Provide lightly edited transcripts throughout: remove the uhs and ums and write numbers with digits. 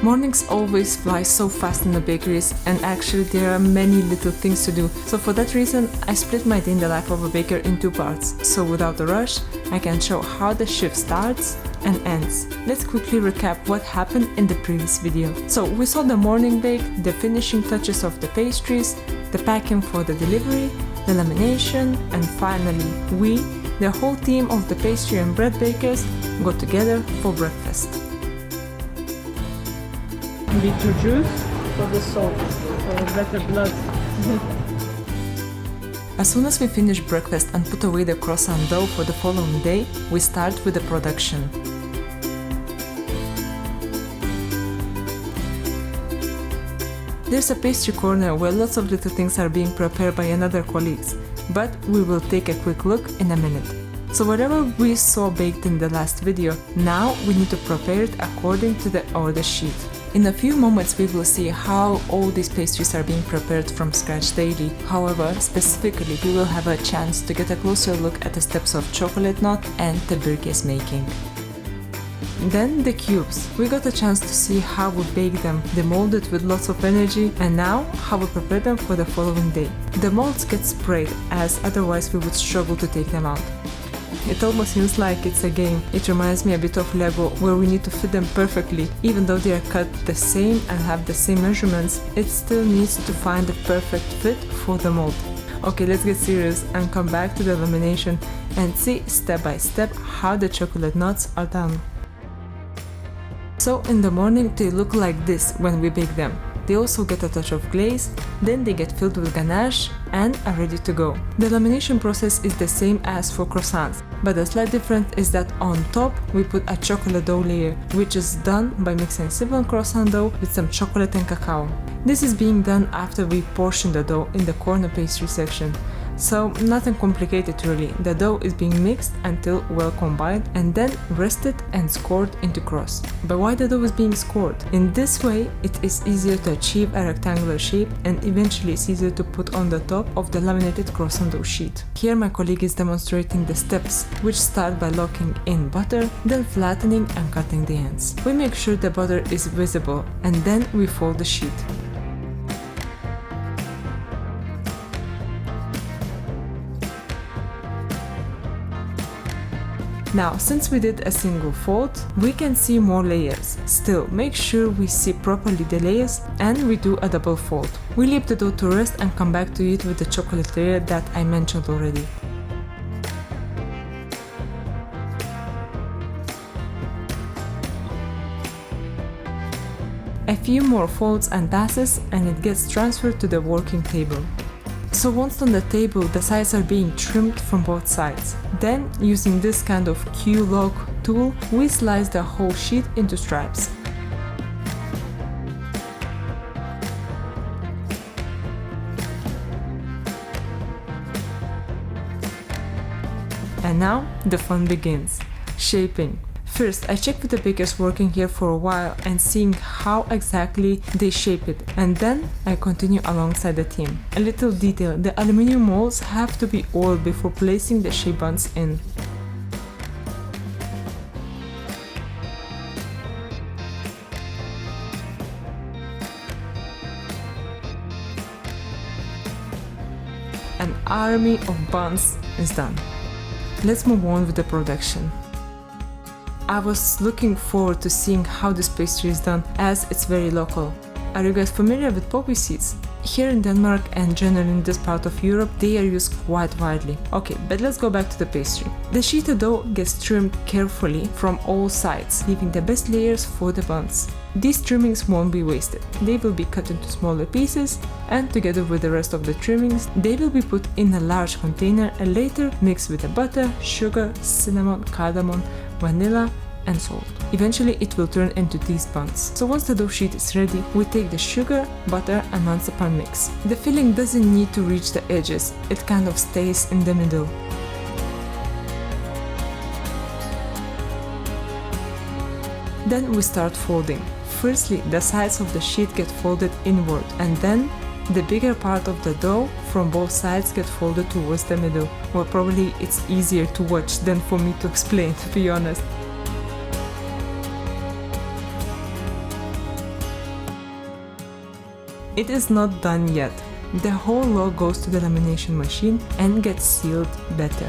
Mornings always fly so fast in the bakeries, and actually there are many little things to do. So for that reason, I split my day in the life of a baker in 2 parts. So without a rush, I can show how the shift starts and ends. Let's quickly recap what happened in the previous video. So we saw the morning bake, the finishing touches of the pastries, the packing for the delivery, the lamination, and finally we, the whole team of the pastry and bread bakers, got together for breakfast. Bitter juice for the salt, for better blood. As soon as we finish breakfast and put away the croissant dough for the following day, we start with the production. There's a pastry corner where lots of little things are being prepared by another colleagues, but we will take a quick look in a minute. So whatever we saw baked in the last video, now we need to prepare it according to the order sheet. In a few moments we will see how all these pastries are being prepared from scratch daily. However, specifically we will have a chance to get a closer look at the steps of chocolate knot and Tebirkes making. Then the cubes. We got a chance to see how we bake them, they molded with lots of energy, and now how we prepare them for the following day. The molds get sprayed, as otherwise we would struggle to take them out. It almost seems like it's a game. It reminds me a bit of Lego, where we need to fit them perfectly. Even though they are cut the same and have the same measurements, it still needs to find the perfect fit for the mold. Okay, let's get serious and come back to the lamination and see step by step how the chocolate nuts are done. So in the morning they look like this when we bake them. They also get a touch of glaze, then they get filled with ganache and are ready to go. The lamination process is the same as for croissants, but the slight difference is that on top we put a chocolate dough layer, which is done by mixing simple croissant dough with some chocolate and cacao. This is being done after we portion the dough in the corner pastry section. So nothing complicated really, the dough is being mixed until well combined and then rested and scored into cross. But why the dough is being scored? In this way it is easier to achieve a rectangular shape and eventually it's easier to put on the top of the laminated croissant dough sheet. Here my colleague is demonstrating the steps, which start by locking in butter, then flattening and cutting the ends. We make sure the butter is visible and then we fold the sheet. Now, since we did a single fold, we can see more layers. Still, make sure we see properly the layers and we do a double fold. We leave the dough to rest and come back to it with the chocolate layer that I mentioned already. A few more folds and passes and it gets transferred to the working table. So once on the table, the sides are being trimmed from both sides. Then, using this kind of Q-lock tool, we slice the whole sheet into stripes. And now, the fun begins. Shaping. First, I check with the bakers working here for a while and seeing how exactly they shape it, and then I continue alongside the team. A little detail, the aluminium molds have to be oiled before placing the shape buns in. An army of buns is done. Let's move on with the production. I was looking forward to seeing how this pastry is done, as it's very local. Are you guys familiar with poppy seeds? Here in Denmark and generally in this part of Europe, they are used quite widely. Okay, but let's go back to the pastry. The sheeted dough gets trimmed carefully from all sides, leaving the best layers for the buns. These trimmings won't be wasted. They will be cut into smaller pieces and together with the rest of the trimmings, they will be put in a large container and later mixed with the butter, sugar, cinnamon, cardamom, vanilla and salt. Eventually it will turn into these buns. So once the dough sheet is ready, we take the sugar, butter and marzipan mix. The filling doesn't need to reach the edges, it kind of stays in the middle. Then we start folding. Firstly, the sides of the sheet get folded inward and then the bigger part of the dough from both sides get folded towards the middle. Well, probably it's easier to watch than for me to explain, to be honest. It is not done yet. The whole log goes to the lamination machine and gets sealed better.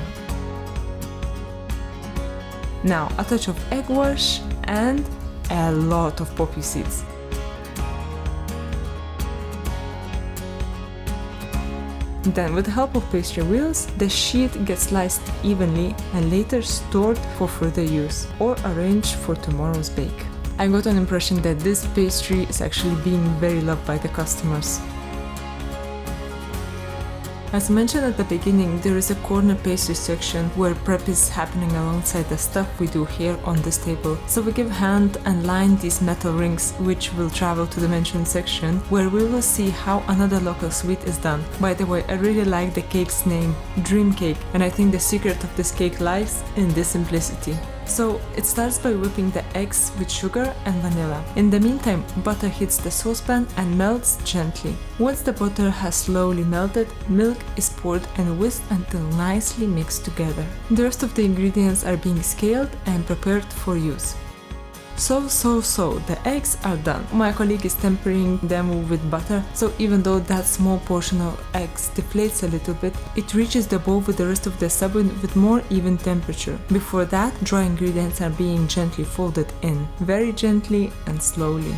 Now a touch of egg wash and a lot of poppy seeds. Then with the help of pastry wheels, the sheet gets sliced evenly and later stored for further use or arranged for tomorrow's bake. I got an impression that this pastry is actually being very loved by the customers. As mentioned at the beginning, there is a corner pastry section where prep is happening alongside the stuff we do here on this table. So we give hand and line these metal rings, which will travel to the mentioned section where we will see how another local sweet is done. By the way, I really like the cake's name, Dream Cake, and I think the secret of this cake lies in this simplicity. So it starts by whipping the eggs with sugar and vanilla. In the meantime, butter hits the saucepan and melts gently. Once the butter has slowly melted, milk is poured and whisked until nicely mixed together. The rest of the ingredients are being scaled and prepared for use. So, the eggs are done. My colleague is tempering them with butter, so even though that small portion of eggs deflates a little bit, it reaches the bowl with the rest of the sabun with more even temperature. Before that, dry ingredients are being gently folded in, very gently and slowly.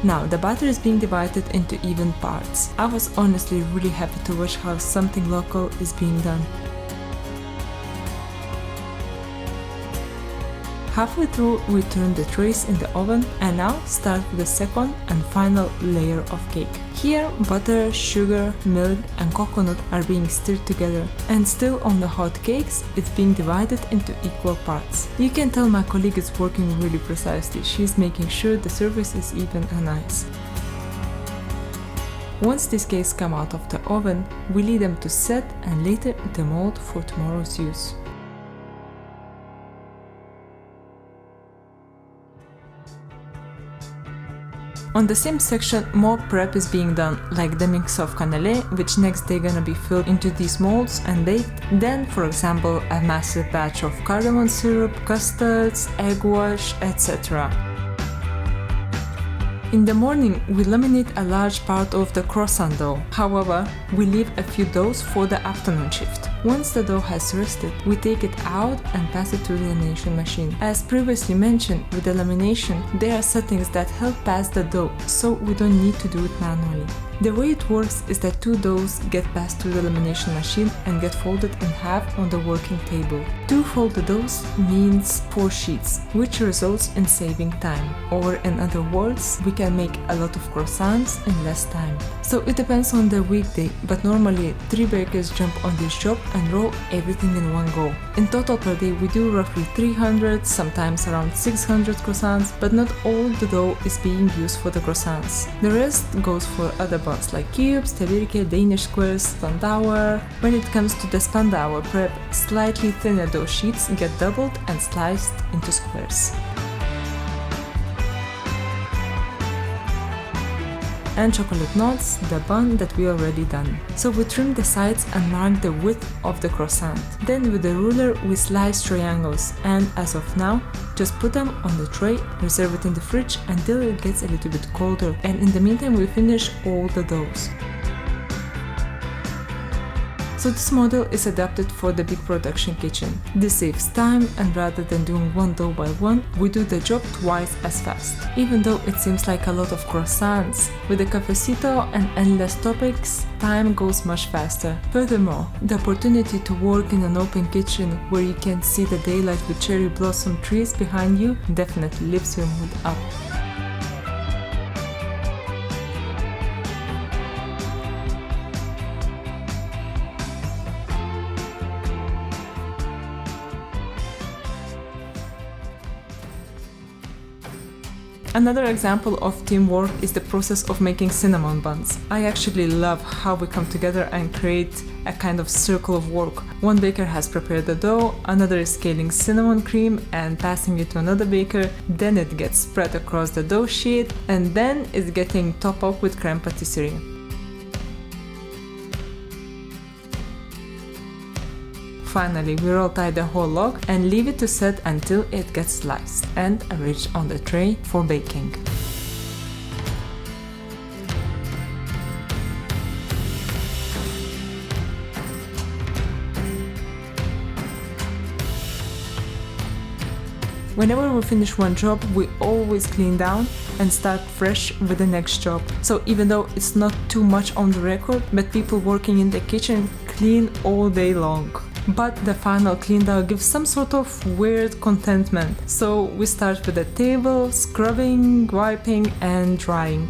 Now the batter is being divided into even parts. I was honestly really happy to watch how something local is being done. Halfway through, we turn the trays in the oven and now start with the second and final layer of cake. Here, butter, sugar, milk and coconut are being stirred together, and still on the hot cakes, it's being divided into equal parts. You can tell my colleague is working really precisely. She's making sure the surface is even and nice. Once these cakes come out of the oven, we leave them to set and later demold for tomorrow's use. On the same section, more prep is being done, like the mix of cannelé, which next day gonna be filled into these molds and baked. Then, for example, a massive batch of cardamom syrup, custards, egg wash, etc. In the morning, we laminate a large part of the croissant dough. However, we leave a few doughs for the afternoon shift. Once the dough has rested, we take it out and pass it to the lamination machine. As previously mentioned, with the lamination, there are settings that help pass the dough, so we don't need to do it manually. The way it works is that two doughs get passed through the lamination machine and get folded in half on the working table. 2 folded doughs means 4 sheets, which results in saving time. Or in other words, we can make a lot of croissants in less time. So it depends on the weekday, but normally 3 bakers jump on this job and roll everything in one go. In total per day we do roughly 300, sometimes around 600 croissants, but not all the dough is being used for the croissants. The rest goes for other buns like cubes, Tebirkes, Danish squares, Spandauer. When it comes to the Spandauer prep, slightly thinner dough sheets get doubled and sliced into squares. And chocolate nuts, the bun that we already done. So we trim the sides and mark the width of the croissant. Then with the ruler we slice triangles, and as of now, just put them on the tray, reserve it in the fridge until it gets a little bit colder, and in the meantime we finish all the doughs. So this model is adapted for the big production kitchen. This saves time, and rather than doing one dough by one, we do the job twice as fast. Even though it seems like a lot of croissants, with the cafecito and endless topics, time goes much faster. Furthermore, the opportunity to work in an open kitchen where you can see the daylight with cherry blossom trees behind you definitely lifts your mood up. Another example of teamwork is the process of making cinnamon buns. I actually love how we come together and create a kind of circle of work. One baker has prepared the dough, another is scaling cinnamon cream and passing it to another baker, then it gets spread across the dough sheet, and then it's getting topped up with crème pâtisserie. Finally, we roll tie the whole log and leave it to set until it gets sliced and arranged on the tray for baking. Whenever we finish one job, we always clean down and start fresh with the next job. So even though it's not too much on the record, but people working in the kitchen clean all day long. But the final clean down gives some sort of weird contentment. So we start with the table, scrubbing, wiping and drying.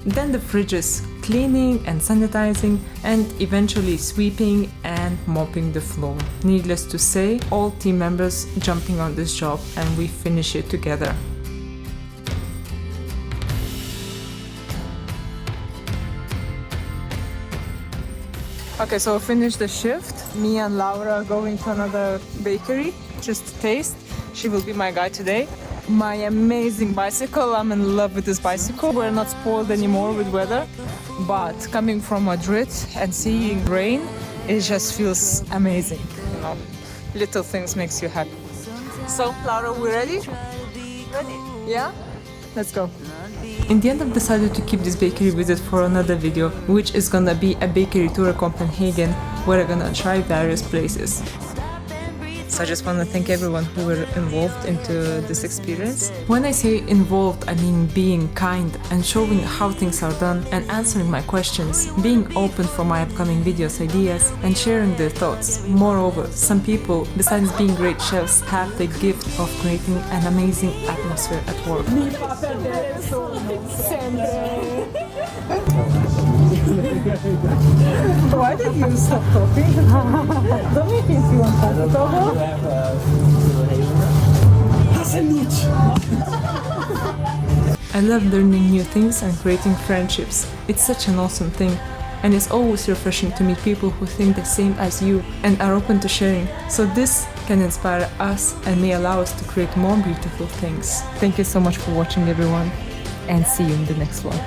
Then the fridges, cleaning and sanitizing, and eventually sweeping and mopping the floor. Needless to say, all team members jumping on this job and we finish it together. Okay, so finish the shift. Me and Laura are going to another bakery just to taste. She will be my guide today. My amazing bicycle, I'm in love with this bicycle. We're not spoiled anymore with weather, but coming from Madrid and seeing rain, it just feels amazing, you know. Little things makes you happy. So, Laura, we ready? Ready. Yeah? Let's go. In the end, I've decided to keep this bakery visit for another video, which is gonna be a bakery tour of Copenhagen, where I'm gonna try various places. So I just want to thank everyone who were involved into this experience. When I say involved, I mean being kind and showing how things are done and answering my questions, being open for my upcoming videos ideas and sharing their thoughts. Moreover, some people, besides being great chefs, have the gift of creating an amazing atmosphere at work. Why did you stop talking? Don't make me feel uncomfortable. I love learning new things and creating friendships. It's such an awesome thing. And it's always refreshing to meet people who think the same as you and are open to sharing. So this can inspire us and may allow us to create more beautiful things. Thank you so much for watching, everyone, and see you in the next one.